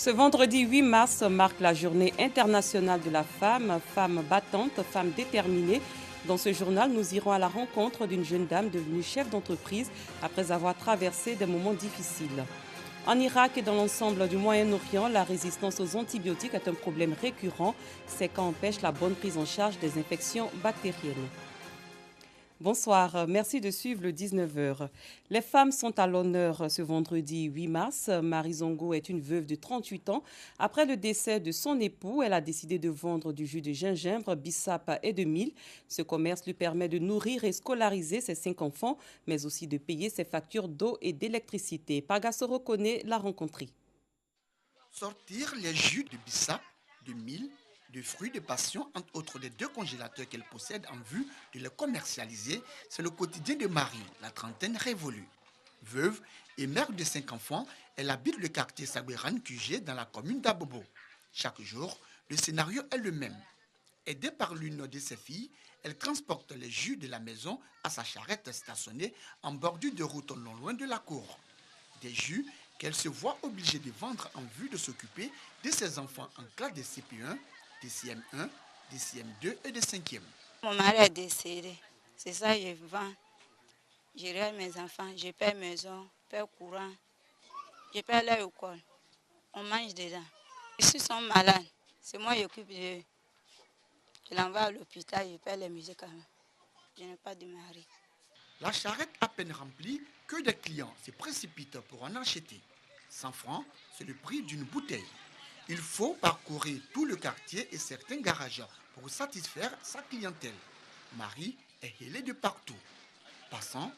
Ce vendredi 8 mars marque la journée internationale de la femme, femme battante, femme déterminée. Dans ce journal, nous irons à la rencontre d'une jeune dame devenue chef d'entreprise après avoir traversé des moments difficiles. En Irak et dans l'ensemble du Moyen-Orient, la résistance aux antibiotiques est un problème récurrent. C'est quand empêche la bonne prise en charge des infections bactériennes. Bonsoir, merci de suivre le 19h. Les femmes sont à l'honneur ce vendredi 8 mars. Marie Zongo est une veuve de 38 ans. Après le décès de son époux, elle a décidé de vendre du jus de gingembre, bissap et de mil. Ce commerce lui permet de nourrir et scolariser ses 5 enfants, mais aussi de payer ses factures d'eau et d'électricité. Pagasso connaît l'a rencontrée. Sortir les jus de bissap, de mil, de fruits de passion, entre autres les 2 congélateurs qu'elle possède en vue de les commercialiser, c'est le quotidien de Marie, la trentaine révolue. Veuve et mère de 5 enfants, elle habite le quartier Sabouran QG dans la commune d'Abobo. Chaque jour, le scénario est le même. Aidée par l'une de ses filles, elle transporte les jus de la maison à sa charrette stationnée en bordure de route non loin de la cour. Des jus qu'elle se voit obligée de vendre en vue de s'occuper de ses enfants en classe de CP1, de CM1, de CM2 et de 5e. Mon mari est décédé, c'est ça que je vends. Je règle mes enfants, je paie maison, je paie courant, je paie leur école. On mange dedans. S'ils sont malades, c'est moi qui m'occupe d'eux. Je l'envoie à l'hôpital, je paie les médicaments. Je n'ai pas de mari. La charrette à peine remplie, que des clients se précipitent pour en acheter. 100 francs, c'est le prix d'une bouteille. Il faut parcourir tout le quartier et certains garages pour satisfaire sa clientèle. Marie est hélée de partout. Passants,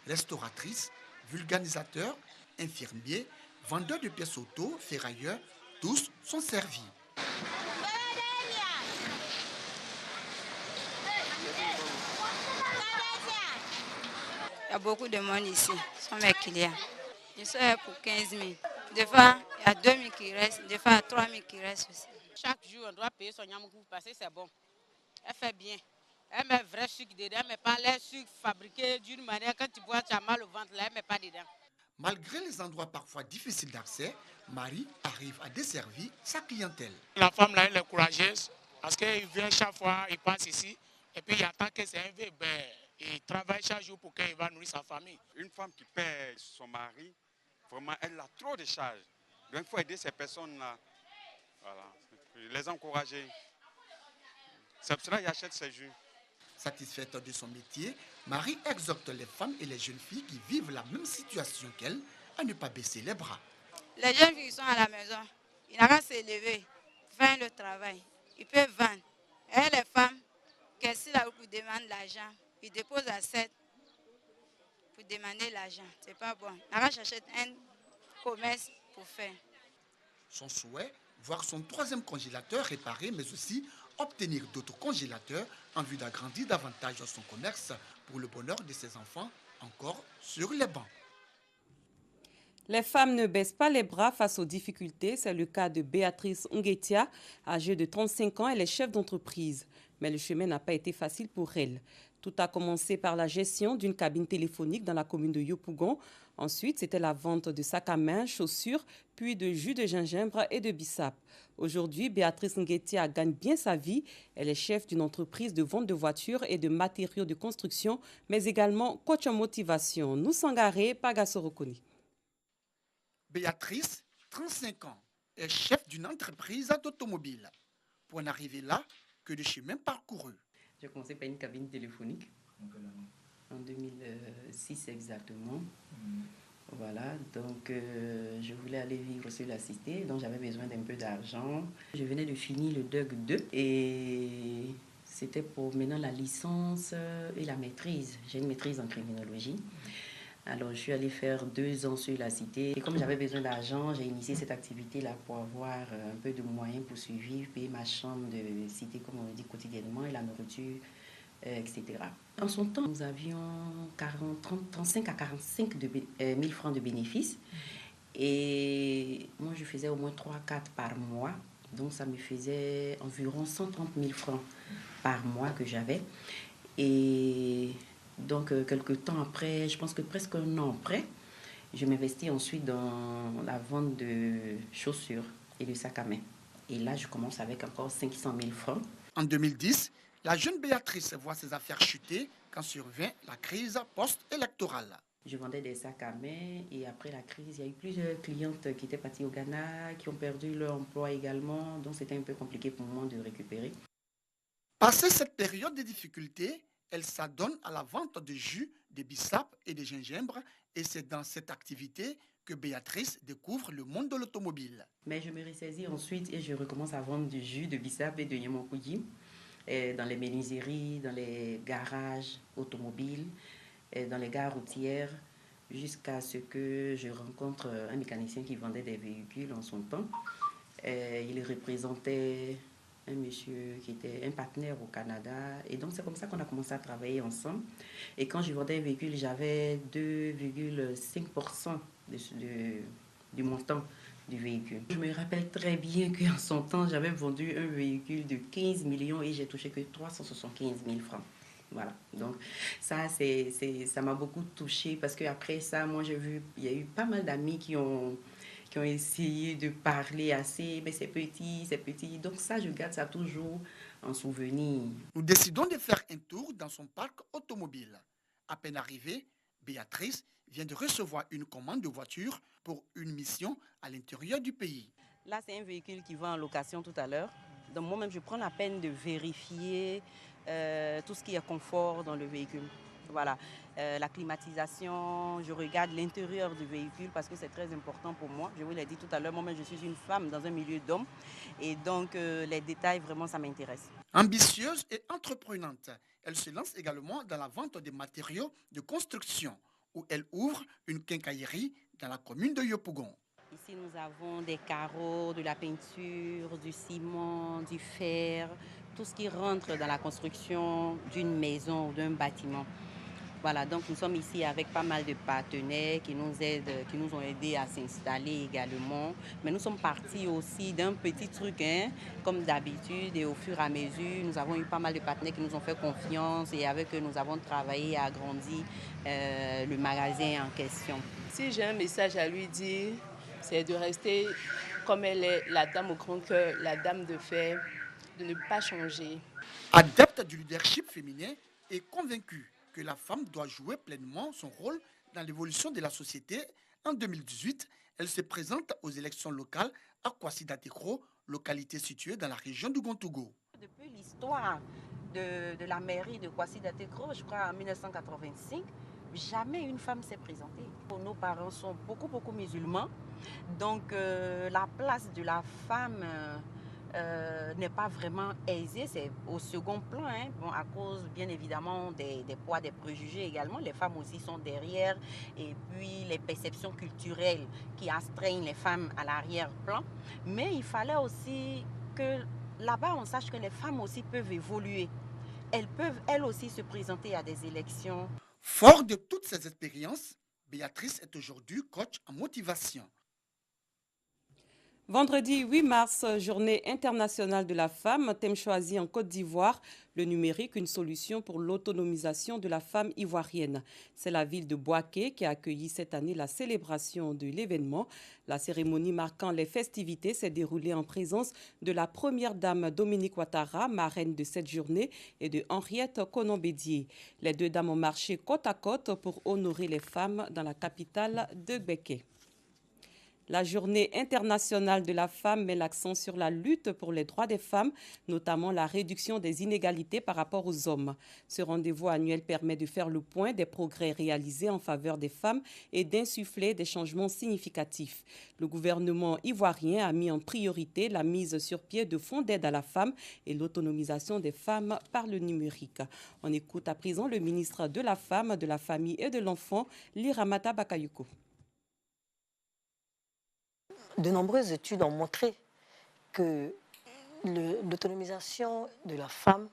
restauratrices, vulgarisateurs, infirmiers, vendeurs de pièces auto, ferrailleurs, tous sont servis. Il y a beaucoup de monde ici, ce sont mes clients. Je suis pour 15 000. Des fois, il y a 2 000 qui restent, des fois, il y a 3 000 qui restent aussi. Chaque jour, on doit payer son yamoukou parce que c'est bon. Elle fait bien. Elle met vrai sucre dedans, elle ne met pas les sucres fabriqués d'une manière, quand tu bois, tu as mal au ventre, là, elle ne met pas dedans. Malgré les endroits parfois difficiles d'accès, Marie arrive à desservir sa clientèle. La femme là, elle est courageuse parce qu'il vient chaque fois, il passe ici et puis il attend que c'est un vieux, il travaille chaque jour pour qu'il va nourrir sa famille. Une femme qui perd son mari, vraiment, elle a trop de charges. Donc il faut aider ces personnes-là, voilà, les encourager. C'est pour cela qu'il achète ces jus. Satisfaite de son métier, Marie exhorte les femmes et les jeunes filles qui vivent la même situation qu'elle à ne pas baisser les bras. Les jeunes filles qui sont à la maison, ils n'ont qu'à s'élever, faire le travail, ils peuvent vendre. Et les femmes, qu'est-ce là vous demandent l'argent, ils déposent à 7 pour demander l'argent. C'est pas bon. Ils n'ont qu'à chercher un commerce pour faire. Son souhait, voir son 3e congélateur réparé, mais aussi obtenir d'autres congélateurs en vue d'agrandir davantage son commerce pour le bonheur de ses enfants, encore sur les bancs. Les femmes ne baissent pas les bras face aux difficultés. C'est le cas de Béatrice Nguetia, âgée de 35 ans. Elle est chef d'entreprise. Mais le chemin n'a pas été facile pour elle. Tout a commencé par la gestion d'une cabine téléphonique dans la commune de Yopougon. Ensuite, c'était la vente de sacs à main, chaussures, puis de jus de gingembre et de bissap. Aujourd'hui, Béatrice Nguetia gagne bien sa vie. Elle est chef d'une entreprise de vente de voitures et de matériaux de construction, mais également coach en motivation. Nous Sangaré, Pagasso Reconi. Béatrice, 35 ans, est chef d'une entreprise d'automobile. Pour en arriver là, que de chemin parcouru. J'ai commencé par une cabine téléphonique en 2006 exactement. Voilà, donc je voulais aller vivre sur la cité, donc j'avais besoin d'un peu d'argent. Je venais de finir le DUG 2 et c'était pour maintenant la licence et la maîtrise. J'ai une maîtrise en criminologie. Alors, je suis allée faire 2 ans sur la cité. Et comme j'avais besoin d'argent, j'ai initié cette activité-là pour avoir un peu de moyens pour survivre, payer ma chambre de cité, comme on le dit quotidiennement, et la nourriture, etc. En son temps, nous avions 35 à 45 000 francs de bénéfices. Et moi, je faisais au moins 3-4 par mois. Donc, ça me faisait environ 130 000 francs par mois que j'avais. Et donc, quelques temps après, je pense que presque un an après, je m'investis ensuite dans la vente de chaussures. et le sac à main. Et là, je commence avec encore 500 000 francs. En 2010, la jeune Béatrice voit ses affaires chuter quand survient la crise post-électorale. Je vendais des sacs à main et après la crise, il y a eu plusieurs clientes qui étaient parties au Ghana, qui ont perdu leur emploi également. Donc, c'était un peu compliqué pour moi de récupérer. Passé cette période de difficultés, elle s'adonne à la vente de jus, de bissap et de gingembre. Et c'est dans cette activité que Béatrice découvre le monde de l'automobile. Mais je me ressaisis ensuite et je recommence à vendre du jus, de bissap et de yamoukouji dans les menuiseries, dans les garages automobiles, dans les gares routières, jusqu'à ce que je rencontre un mécanicien qui vendait des véhicules en son temps. Il représentait un monsieur qui était un partenaire au Canada. Et donc, c'est comme ça qu'on a commencé à travailler ensemble. Et quand je vendais un véhicule, j'avais 2,5% du montant du véhicule. Je me rappelle très bien qu'en son temps, j'avais vendu un véhicule de 15 millions et j'ai touché que 375 000 francs. Voilà, donc ça m'a beaucoup touchée parce qu'après ça, moi j'ai vu, il y a eu pas mal d'amis qui ont essayé de parler assez, mais c'est petit. Donc ça, je garde ça toujours en souvenir. Nous décidons de faire un tour dans son parc automobile. À peine arrivée, Béatrice vient de recevoir une commande de voiture pour une mission à l'intérieur du pays. Là, c'est un véhicule qui va en location tout à l'heure. Donc moi-même, je prends la peine de vérifier tout ce qui est confort dans le véhicule. Voilà, la climatisation, je regarde l'intérieur du véhicule parce que c'est très important pour moi. Je vous l'ai dit tout à l'heure, moi-même, je suis une femme dans un milieu d'hommes et donc les détails, vraiment, ça m'intéresse. Ambitieuse et entreprenante, elle se lance également dans la vente des matériaux de construction où elle ouvre une quincaillerie dans la commune de Yopougon. Ici, nous avons des carreaux, de la peinture, du ciment, du fer, tout ce qui rentre dans la construction d'une maison ou d'un bâtiment. Voilà, donc nous sommes ici avec pas mal de partenaires qui nous aident, qui nous ont aidés à s'installer également. Mais nous sommes partis aussi d'un petit truc, comme d'habitude, et au fur et à mesure, nous avons eu pas mal de partenaires qui nous ont fait confiance et avec eux, nous avons travaillé à agrandir le magasin en question. Si j'ai un message à lui dire, c'est de rester comme elle est, la dame au grand cœur, la dame de fer, de ne pas changer. Adepte du leadership féminin et convaincue que la femme doit jouer pleinement son rôle dans l'évolution de la société, en 2018, elle se présente aux élections locales à Kwasidatekro, localité située dans la région du Gontougo. Depuis l'histoire de la mairie de Kwasidatekro, je crois en 1985, jamais une femme s'est présentée. Nos parents sont beaucoup musulmans, donc la place de la femme n'est pas vraiment aisée, c'est au second plan, bon, à cause bien évidemment des poids, des préjugés également. Les femmes aussi sont derrière et puis les perceptions culturelles qui astreignent les femmes à l'arrière-plan. Mais il fallait aussi que là-bas on sache que les femmes aussi peuvent évoluer. Elles peuvent elles aussi se présenter à des élections. Fort de toutes ces expériences, Béatrice est aujourd'hui coach en motivation. Vendredi 8 mars, journée internationale de la femme, thème choisi en Côte d'Ivoire, le numérique, une solution pour l'autonomisation de la femme ivoirienne. C'est la ville de Bouaké qui a accueilli cette année la célébration de l'événement. La cérémonie marquant les festivités s'est déroulée en présence de la première dame Dominique Ouattara, marraine de cette journée, et de Henriette Konon-Bédié. Les deux dames ont marché côte à côte pour honorer les femmes dans la capitale de Béké. La journée internationale de la femme met l'accent sur la lutte pour les droits des femmes, notamment la réduction des inégalités par rapport aux hommes. Ce rendez-vous annuel permet de faire le point des progrès réalisés en faveur des femmes et d'insuffler des changements significatifs. Le gouvernement ivoirien a mis en priorité la mise sur pied de fonds d'aide à la femme et l'autonomisation des femmes par le numérique. On écoute à présent le ministre de la Femme, de la Famille et de l'Enfant, Liramata Bakayoko. De nombreuses études ont montré que l'autonomisation de la femme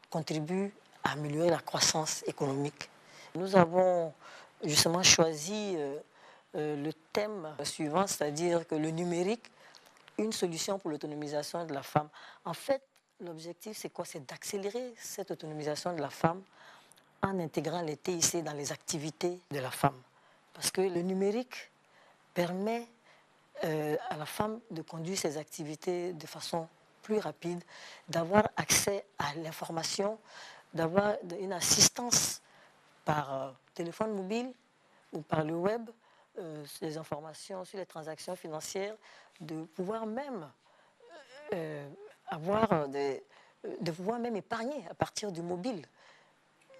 contribue à améliorer la croissance économique. Nous avons justement choisi le thème suivant, c'est-à-dire que le numérique, une solution pour l'autonomisation de la femme. En fait, l'objectif, c'est quoi? C'est d'accélérer cette autonomisation de la femme en intégrant les TIC dans les activités de la femme. Parce que le numérique permet à la femme de conduire ses activités de façon plus rapide, d'avoir accès à l'information, d'avoir une assistance par téléphone mobile ou par le web, les informations sur les transactions financières, de pouvoir même de pouvoir même épargner à partir du mobile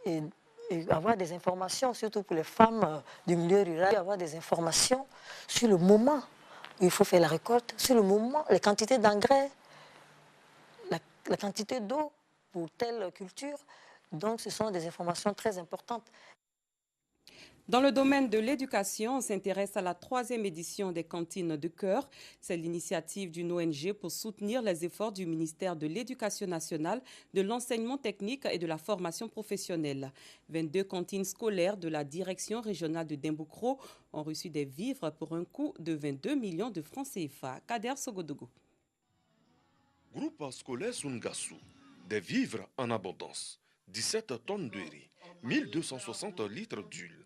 et avoir des informations, surtout pour les femmes du milieu rural, avoir des informations sur le moment où il faut faire la récolte, sur le moment, les quantités d'engrais, la quantité d'eau pour telle culture. Donc ce sont des informations très importantes. Dans le domaine de l'éducation, on s'intéresse à la 3e édition des cantines de cœur. C'est l'initiative d'une ONG pour soutenir les efforts du ministère de l'Éducation nationale, de l'enseignement technique et de la formation professionnelle. 22 cantines scolaires de la direction régionale de Dimbokro ont reçu des vivres pour un coût de 22 millions de francs CFA. Kader Sogodogo. Groupe scolaire Sungasu, des vivres en abondance, 17 tonnes de riz, 1260 litres d'huile,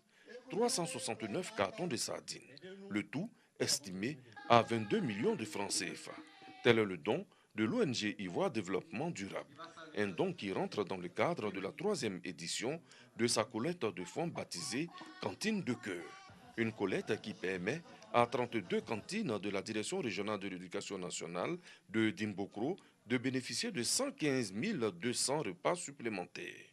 369 cartons de sardines, le tout estimé à 22 millions de francs CFA. Tel est le don de l'ONG Ivoire Développement Durable, un don qui rentre dans le cadre de la 3e édition de sa collecte de fonds baptisée Cantine de cœur. Une collecte qui permet à 32 cantines de la Direction régionale de l'éducation nationale de Dimbokro de bénéficier de 115 200 repas supplémentaires.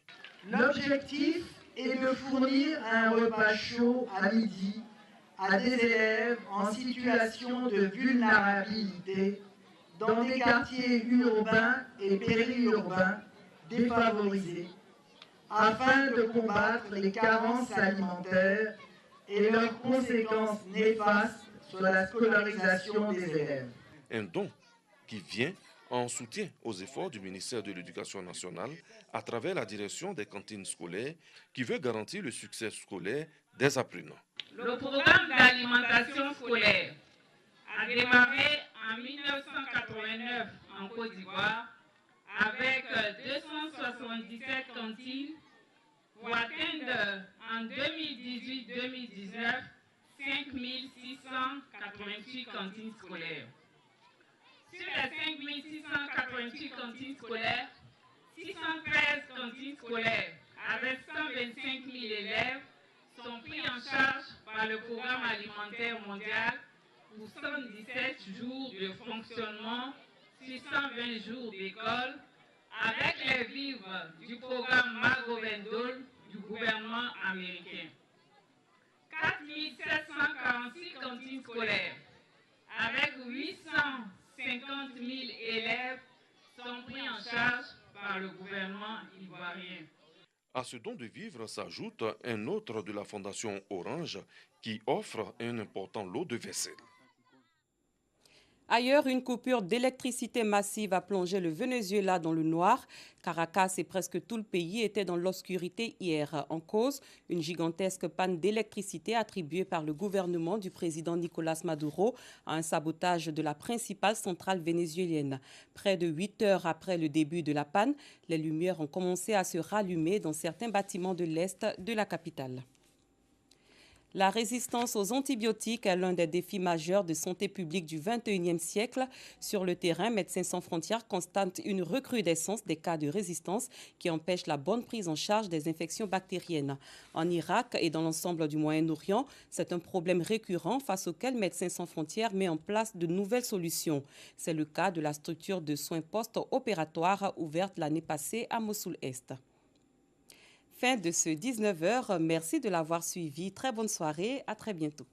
L'objectif est de fournir un repas chaud à midi à des élèves en situation de vulnérabilité dans des quartiers urbains et périurbains défavorisés, afin de combattre les carences alimentaires et leurs conséquences néfastes sur la scolarisation des élèves. Un don qui vient en soutien aux efforts du ministère de l'Éducation nationale à travers la direction des cantines scolaires qui veut garantir le succès scolaire des apprenants. Le programme d'alimentation scolaire a démarré en 1989 en Côte d'Ivoire avec 277 cantines pour atteindre en 2018-2019 5688 cantines scolaires. Sur les 5688 cantines scolaires, 613 cantines scolaires avec 125 000 élèves sont pris en charge par le programme alimentaire mondial pour 117 jours de fonctionnement sur 120 jours d'école avec les vivres du programme Margot Vendôle du gouvernement américain. 4 746 cantines scolaires avec 850 000 élèves sont pris en charge par le gouvernement ivoirien. À ce don de vivres s'ajoute un autre de la Fondation Orange qui offre un important lot de vaisselle. Ailleurs, une coupure d'électricité massive a plongé le Venezuela dans le noir. Caracas et presque tout le pays étaient dans l'obscurité hier. En cause, une gigantesque panne d'électricité attribuée par le gouvernement du président Nicolás Maduro à un sabotage de la principale centrale vénézuélienne. Près de 8 heures après le début de la panne, les lumières ont commencé à se rallumer dans certains bâtiments de l'Est de la capitale. La résistance aux antibiotiques est l'un des défis majeurs de santé publique du XXIe siècle. Sur le terrain, Médecins sans frontières constate une recrudescence des cas de résistance qui empêchent la bonne prise en charge des infections bactériennes. En Irak et dans l'ensemble du Moyen-Orient, c'est un problème récurrent face auquel Médecins sans frontières met en place de nouvelles solutions. C'est le cas de la structure de soins post-opératoires ouverte l'année passée à Mossoul-Est. Fin de ce 19h. Merci de l'avoir suivi. Très bonne soirée. À très bientôt.